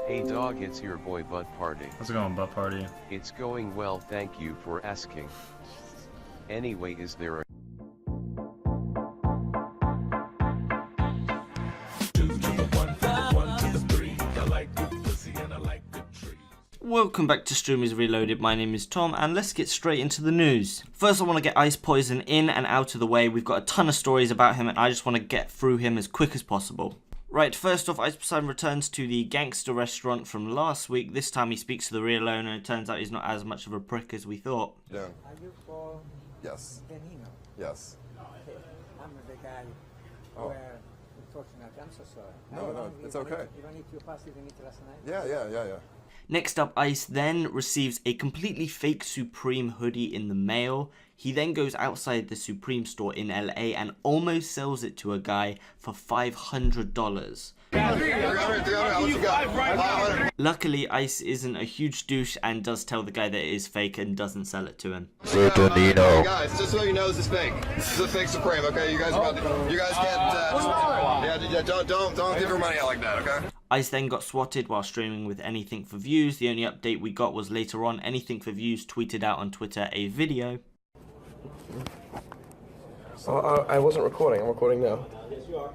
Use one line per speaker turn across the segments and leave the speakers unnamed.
Hey dog, it's your boy Butt Party.
How's it going, Butt Party?
It's going well, thank you for asking. Anyway, is there a
Welcome back to Streamers Reloaded. My name is Tom and let's get straight into the news. First, I want to get Ice Poison in and out of the way. We've got a ton of stories about him and I just want to get through him as quick as possible. Right, first off, Ice Poseidon returns to the gangster restaurant from last week. This time he speaks to the real owner and it turns out he's not as much of a prick as we thought.
Yeah.
Are you for
Yes.
Benino?
Yes.
Okay. I'm the guy
Oh.
where unfortunately I'm so sorry.
No, it's okay.
You don't need to pass it in it last night?
Yeah.
Next up, Ice then receives a completely fake Supreme hoodie in the mail. He then goes outside the Supreme store in LA and almost sells it to a guy for $500. Luckily, Ice isn't a huge douche and does tell the guy that it is fake and doesn't sell it to him.
Hey guys, just so you know, this is fake. This is a fake Supreme, okay? You guys can't, don't give her money out like that, okay?
Ice then got swatted while streaming with Anything4Views. The only update we got was later on, Anything4Views tweeted out on Twitter a video.
I wasn't recording, I'm recording now.
Yes, you are.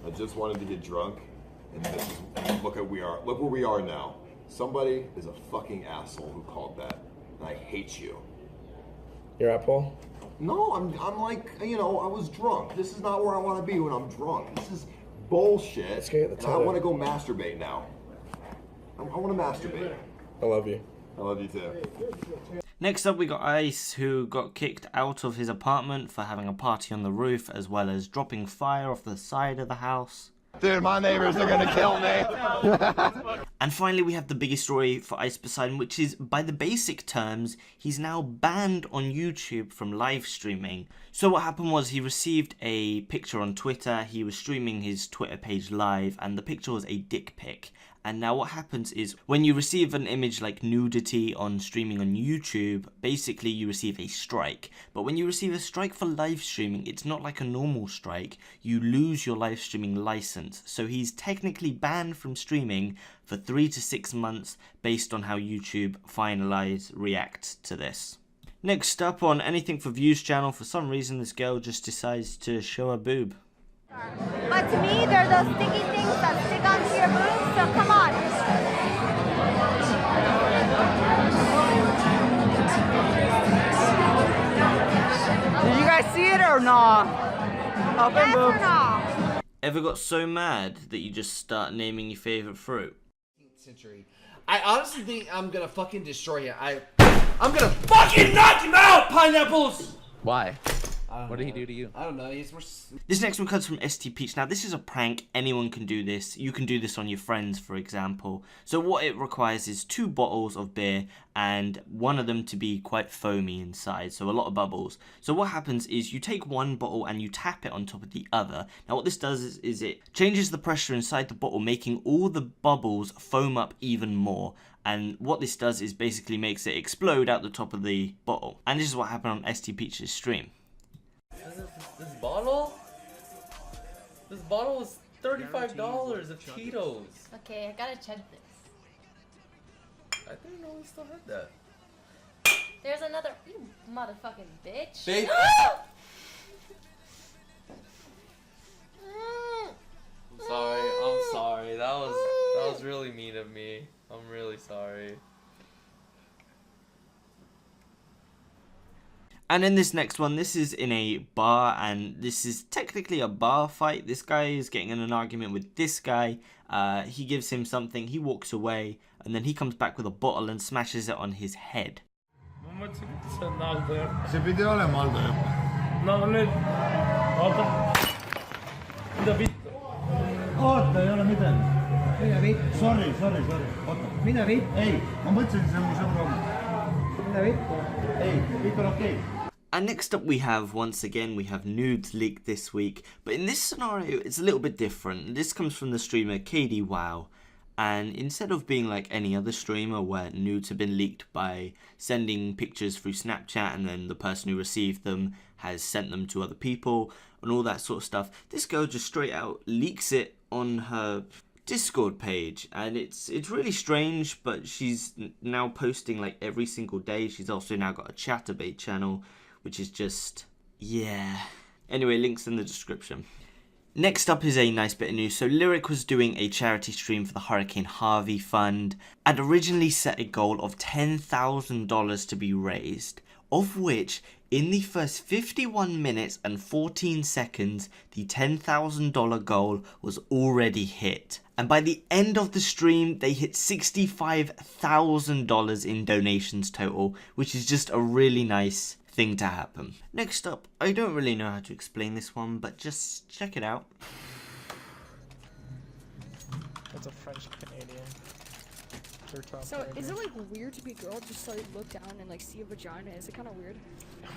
I just wanted to get drunk, and look where we are now. Somebody is a fucking asshole who called that, and I hate you.
You're at Paul?
No, I'm like, you know, I was drunk. This is not where I want to be when I'm drunk. This is bullshit.
Let's get the
and I want to go masturbate now. I want to masturbate.
I love you.
I love you too.
Next up, we got Ice, who got kicked out of his apartment for having a party on the roof, as well as dropping fire off the side of the house.
Dude, my neighbors are gonna kill me.
And finally, we have the biggest story for Ice Poseidon, which is, by the basic terms, he's now banned on YouTube from live streaming. So what happened was he received a picture on Twitter. He was streaming his Twitter page live, and the picture was a dick pic. And now what happens is, when you receive an image like nudity on streaming on YouTube, basically you receive a strike. But when you receive a strike for live streaming, it's not like a normal strike. You lose your live streaming license. So he's technically banned from streaming for 3 to 6 months based on how YouTube react to this. Next up on Anything4Views channel, for some reason this girl just decides to show a boob.
But to me, they're those sticky things that stick onto your boobs, so come on.
Did you guys see it or not? Open
Yes or
boobs.
no?
Ever got so mad that you just start naming your favorite fruit?
Century. I honestly think I'm gonna fucking destroy it. I'm gonna fucking knock him out, pineapples!
Why? What did he do to you?
I don't know, he's more...
This next one comes from STPeach. Now this is a prank, anyone can do this. You can do this on your friends, for example. So what it requires is 2 bottles of beer and one of them to be quite foamy inside, so a lot of bubbles. So what happens is you take one bottle and you tap it on top of the other. Now what this does is it changes the pressure inside the bottle, making all the bubbles foam up even more. And what this does is basically makes it explode out the top of the bottle. And this is what happened on STPeach's stream.
This bottle? This bottle is $35 of Tito's.
Okay, I gotta check this.
I didn't know we still had that.
There's another. You motherfucking bitch.
Babe.
I'm sorry. That was really mean of me. I'm really sorry.
And in this next one, this is in a bar, and this is technically a bar fight. This guy is getting in an argument with this guy. He gives him something, he walks away, and then he comes back with a bottle and smashes it on his head.
Sorry. Mida vitt? Ei, ma mõtlesin, see on mu sõbra. Mida vitt? Ei, kõik on okei.
And next up we have, once again, we have nudes leaked this week. But in this scenario, it's a little bit different. This comes from the streamer KDWow. And instead of being like any other streamer where nudes have been leaked by sending pictures through Snapchat and then the person who received them has sent them to other people and all that sort of stuff, this girl just straight out leaks it on her Discord page, and it's really strange, but she's now posting like every single day. She's also now got a Chatterbait channel, which is just, yeah. Anyway, links in the description. Next up is a nice bit of news. So Lyric was doing a charity stream for the Hurricane Harvey Fund and originally set a goal of $10,000 to be raised, of which in the first 51 minutes and 14 seconds, the $10,000 goal was already hit. And by the end of the stream, they hit $65,000 in donations total, which is just a really nice thing to happen. Next up, I don't really know how to explain this one, but just check it out.
That's a French Canadian.
So is it like weird to be a girl, just like look down and like see a vagina? Is it kind of weird?
Oh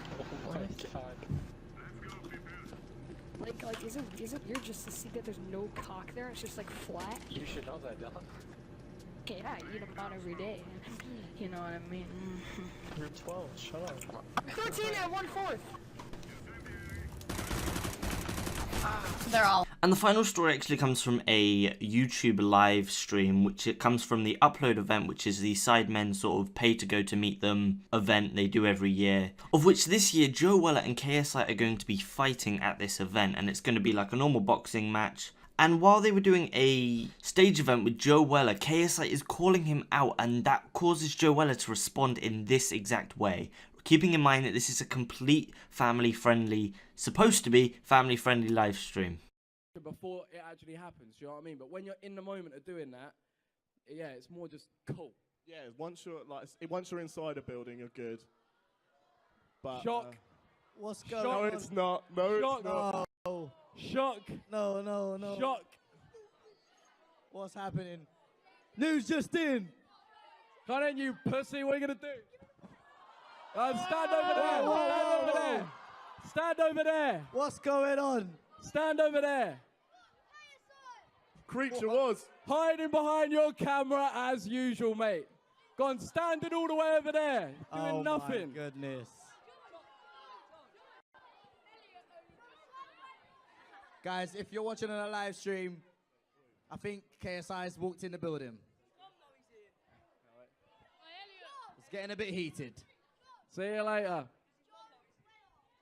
my god.
Like is it weird just to see that there's no cock there? It's just like flat.
You should know that, dog.
Okay, yeah, I eat them out every day. You know what I mean?
You're 12. Shut up.
13 and 1/4.
They're all.
And the final story actually comes from a YouTube live stream, which it comes from the Upload event, which is the Sidemen sort of pay to go to meet them event they do every year, of which this year Joe Weller and KSI are going to be fighting at this event, and it's going to be like a normal boxing match. And while they were doing a stage event with Joe Weller, KSI is calling him out, and that causes Joe Weller to respond in this exact way. Keeping in mind that this is a complete family-friendly, supposed to be family-friendly live stream.
Before it actually happens, you know what I mean? But when you're in the moment of doing that, yeah, it's more just cool.
Yeah, once you're inside a building, you're good. But
shock.
What's going
no,
on?
it's not. No,
shock.
it's not.
No.
Shock.
No, no, no.
Shock.
What's happening? News just in.
Come on, you pussy. What are you gonna do? Stand over there.
Whoa, whoa,
Stand over
whoa.
there. Stand over there.
What's going on?
Stand over there.
Creature was
Hiding behind your camera as usual, mate. Gone standing all the way over there. Doing nothing.
My goodness. Guys, if you're watching on a live stream, I think KSI's walked in the building. It's getting a bit heated.
See you later.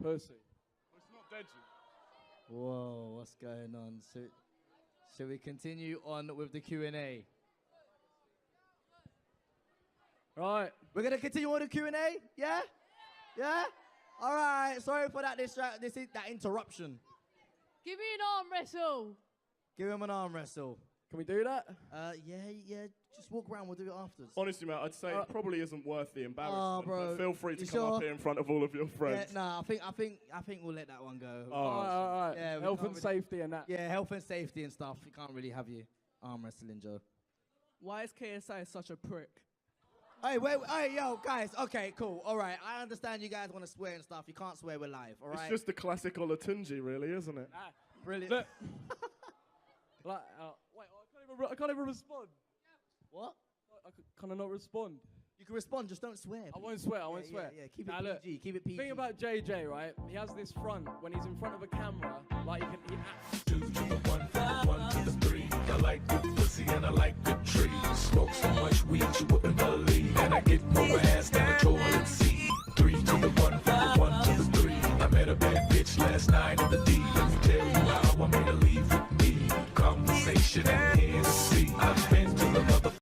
Pussy.
It's not dead.
Whoa, what's going on? So, shall we continue on with the Q&A?
Right.
We're going to continue on the Q&A? Yeah? Yeah? All right. Sorry for that that interruption.
Give me an arm wrestle.
Give him an arm wrestle.
Can we do that?
Yeah. Just walk around. We'll do it afterwards.
Honestly, mate, I'd say it probably isn't worth the embarrassment.
bro.
But feel free to
You
come
sure?
up here in front of all of your friends.
Yeah, nah, I think we'll let that one go.
All right.
Yeah, we
Health
can't
and
really-
safety and that.
Yeah, health and safety and stuff. We can't really have you arm wrestling, Joe.
Why is KSI such a prick?
Hey, hey, yo, guys. Okay, cool. All right, I understand you guys want to swear and stuff. You can't swear. We're live. All right.
It's just the classic Olatunji, really, isn't it?
Brilliant.
Look. Like, wait, I can't even respond.
What?
Can I not respond?
You can respond, just don't swear.
I won't swear. I won't swear.
Yeah, keep it
Now, look,
PG. Keep it PG.
Thing about JJ, right? He has this front when he's in front of a camera, like he can.
I like good pussy and I like good trees. Smoke so much weed you wouldn't believe, and I get more